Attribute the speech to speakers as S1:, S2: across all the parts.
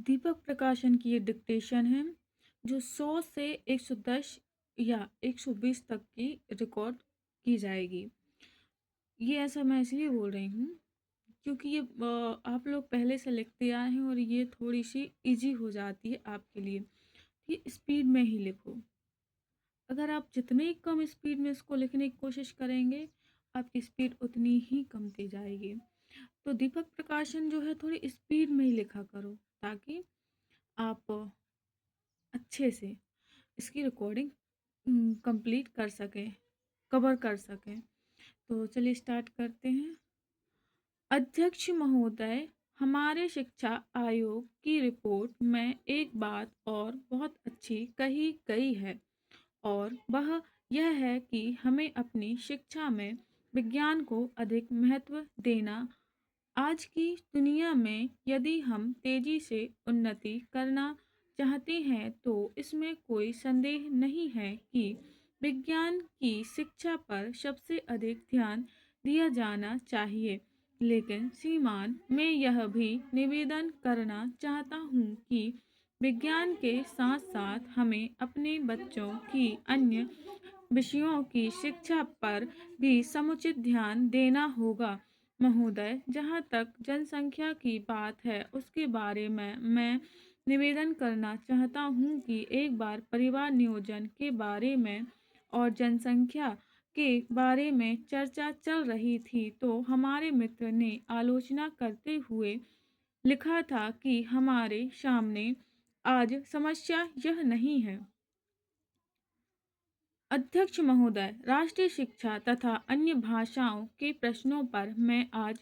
S1: दीपक प्रकाशन की ये डिक्टेशन है जो 100 से 110 या 120 तक की रिकॉर्ड की जाएगी। ये ऐसा मैं इसलिए बोल रही हूँ क्योंकि ये आप लोग पहले से लिखते आए हैं और ये थोड़ी-सी ईज़ी हो जाती है आपके लिए। ये स्पीड में ही लिखो। अगर आप जितनी कम स्पीड में इसको लिखने की कोशिश करेंगे, आपकी स्पीड उतनी ही कम की जाएगी। तो दीपक प्रकाशन जो है थोड़ी स्पीड में ही लिखा करो ताकि आप अच्छे से इसकी रिकॉर्डिंग कंप्लीट कर सकें, कवर कर सकें। तो चलिए स्टार्ट करते हैं। अध्यक्ष महोदय, हमारे शिक्षा आयोग की रिपोर्ट में एक बात और बहुत अच्छी कही गई है और वह यह है कि हमें अपनी शिक्षा में विज्ञान को अधिक महत्व देना। आज की दुनिया में यदि हम तेजी से उन्नति करना चाहते हैं तो इसमें कोई संदेह नहीं है कि विज्ञान की शिक्षा पर सबसे अधिक ध्यान दिया जाना चाहिए। लेकिन श्रीमान, मैं यह भी निवेदन करना चाहता हूँ कि विज्ञान के साथ साथ हमें अपने बच्चों की अन्य विषयों की शिक्षा पर भी समुचित ध्यान देना होगा। महोदय, जहाँ तक जनसंख्या की बात है उसके बारे में मैं निवेदन करना चाहता हूँ कि एक बार परिवार नियोजन के बारे में और जनसंख्या के बारे में चर्चा चल रही थी तो हमारे मित्र ने आलोचना करते हुए लिखा था कि हमारे सामने आज समस्या यह नहीं है। अध्यक्ष महोदय, राष्ट्रीय शिक्षा तथा अन्य भाषाओं के प्रश्नों पर मैं आज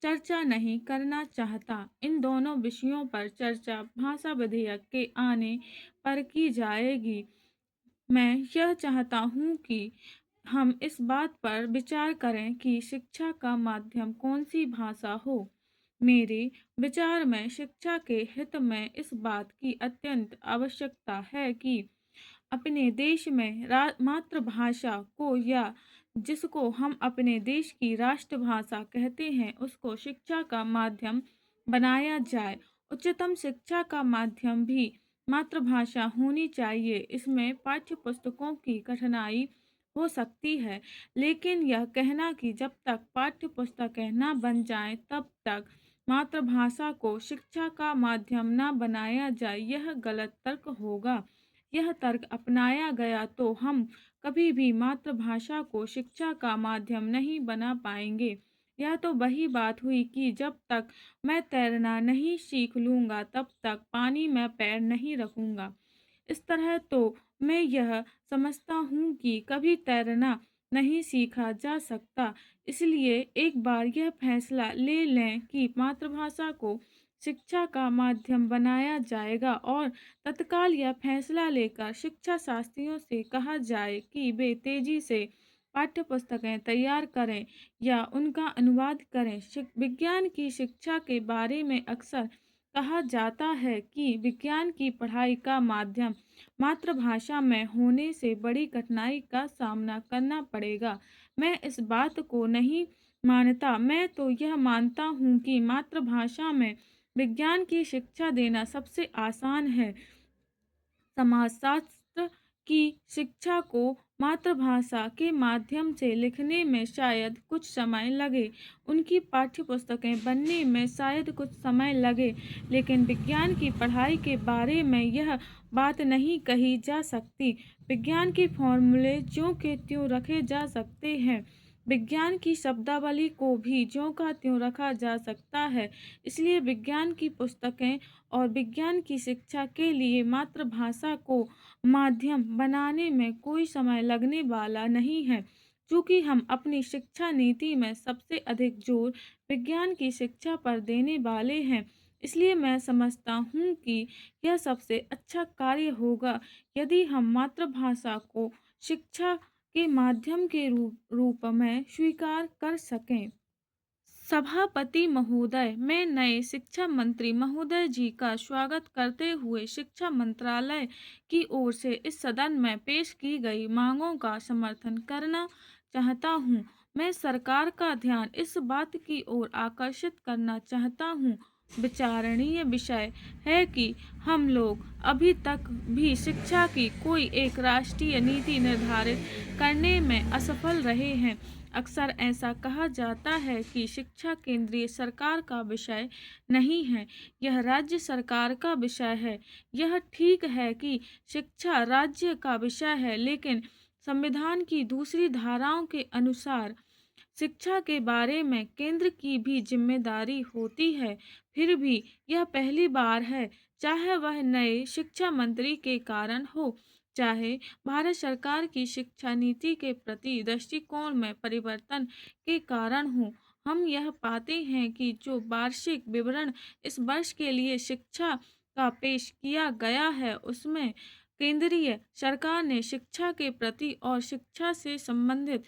S1: चर्चा नहीं करना चाहता। इन दोनों विषयों पर चर्चा भाषा विधेयक के आने पर की जाएगी। मैं यह चाहता हूँ कि हम इस बात पर विचार करें कि शिक्षा का माध्यम कौन सी भाषा हो। मेरे विचार में शिक्षा के हित में इस बात की अत्यंत आवश्यकता है कि अपने देश में मातृभाषा को या जिसको हम अपने देश की राष्ट्रभाषा कहते हैं उसको शिक्षा का माध्यम बनाया जाए। उच्चतम शिक्षा का माध्यम भी मातृभाषा होनी चाहिए। इसमें पाठ्य पुस्तकों की कठिनाई हो सकती है, लेकिन यह कहना कि जब तक पाठ्य पुस्तकें न बन जाएं तब तक मातृभाषा को शिक्षा का माध्यम न बनाया जाए, यह गलत तर्क होगा। यह तर्क अपनाया गया तो हम कभी भी मातृभाषा को शिक्षा का माध्यम नहीं बना पाएंगे। यह तो वही बात हुई कि जब तक मैं तैरना नहीं सीख लूँगा तब तक पानी में पैर नहीं रखूँगा। इस तरह तो मैं यह समझता हूँ कि कभी तैरना नहीं सीखा जा सकता। इसलिए एक बार यह फैसला ले लें कि मातृभाषा को शिक्षा का माध्यम बनाया जाएगा और तत्काल यह फैसला लेकर शिक्षा शास्त्रियों से कहा जाए कि वे तेजी से पाठ्यपुस्तकें तैयार करें या उनका अनुवाद करें। विज्ञान की शिक्षा के बारे में अक्सर कहा जाता है कि विज्ञान की पढ़ाई का माध्यम मातृभाषा में होने से बड़ी कठिनाई का सामना करना पड़ेगा। मैं इस बात को नहीं मानता। मैं तो यह मानता हूँ कि मातृभाषा में विज्ञान की शिक्षा देना सबसे आसान है। समाजशास्त्र की शिक्षा को मातृभाषा के माध्यम से लिखने में शायद कुछ समय लगे, उनकी पाठ्यपुस्तकें बनने में शायद कुछ समय लगे, लेकिन विज्ञान की पढ़ाई के बारे में यह बात नहीं कही जा सकती। विज्ञान के फॉर्मूले ज्यों के त्यों रखे जा सकते हैं। विज्ञान की शब्दावली को भी ज्यों का त्यों रखा जा सकता है। इसलिए विज्ञान की पुस्तकें और विज्ञान की शिक्षा के लिए मातृभाषा को माध्यम बनाने में कोई समय लगने वाला नहीं है। चूँकि हम अपनी शिक्षा नीति में सबसे अधिक जोर विज्ञान की शिक्षा पर देने वाले हैं, इसलिए मैं समझता हूँ कि यह सबसे अच्छा कार्य होगा यदि हम मातृभाषा को शिक्षा के माध्यम के रूप में स्वीकार कर सकें। सभापति महोदय, मैं नए शिक्षा मंत्री महोदय जी का स्वागत करते हुए शिक्षा मंत्रालय की ओर से इस सदन में पेश की गई मांगों का समर्थन करना चाहता हूं। मैं सरकार का ध्यान इस बात की ओर आकर्षित करना चाहता हूं विचारणीय विषय है कि हम लोग अभी तक भी शिक्षा की कोई एक राष्ट्रीय नीति निर्धारित करने में असफल रहे हैं। अक्सर ऐसा कहा जाता है कि शिक्षा केंद्रीय सरकार का विषय नहीं है, यह राज्य सरकार का विषय है। यह ठीक है कि शिक्षा राज्य का विषय है, लेकिन संविधान की दूसरी धाराओं के अनुसार शिक्षा के बारे में केंद्र की भी जिम्मेदारी होती है। फिर भी यह पहली बार है, चाहे वह नए शिक्षा मंत्री के कारण हो, चाहे भारत सरकार की शिक्षा नीति के प्रति दृष्टिकोण में परिवर्तन के कारण हो, हम यह पाते हैं कि जो वार्षिक विवरण इस वर्ष के लिए शिक्षा का पेश किया गया है, उसमें केंद्रीय सरकार ने शिक्षा के प्रति और शिक्षा से संबंधित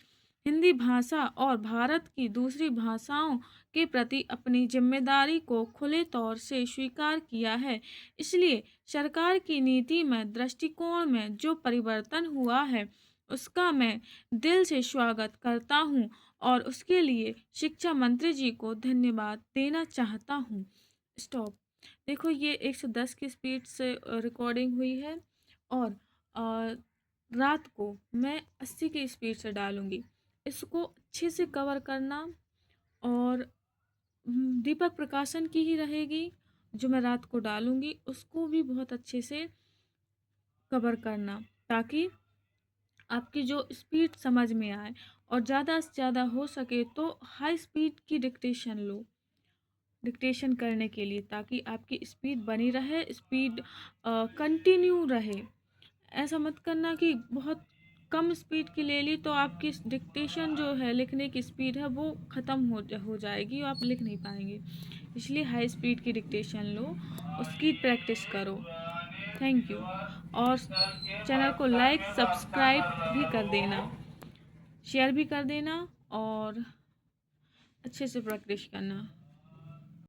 S1: हिंदी भाषा और भारत की दूसरी भाषाओं के प्रति अपनी जिम्मेदारी को खुले तौर से स्वीकार किया है। इसलिए सरकार की नीति में दृष्टिकोण में जो परिवर्तन हुआ है, उसका मैं दिल से स्वागत करता हूं और उसके लिए शिक्षा मंत्री जी को धन्यवाद देना चाहता हूं। स्टॉप। देखो, ये 110 की स्पीड से रिकॉर्डिंग हुई है और रात को मैं 80 की स्पीड से डालूंगी। इसको अच्छे से कवर करना और दीपक प्रकाशन की ही रहेगी जो मैं रात को डालूंगी, उसको भी बहुत अच्छे से कवर करना, ताकि आपकी जो स्पीड समझ में आए। और ज़्यादा से ज़्यादा हो सके तो हाई स्पीड की डिक्टेशन लो डिक्टेशन करने के लिए, ताकि आपकी स्पीड बनी रहे, स्पीड कंटिन्यू रहे। ऐसा मत करना कि बहुत कम स्पीड की ले ली तो आपकी डिक्टेशन जो है, लिखने की स्पीड है, वो ख़त्म हो जाएगी और आप लिख नहीं पाएंगे। इसलिए हाई स्पीड की डिक्टेशन लो, उसकी प्रैक्टिस करो। Thank you. और चैनल को लाइक सब्सक्राइब भी कर देना, शेयर भी कर देना और अच्छे से प्रैक्टिस करना।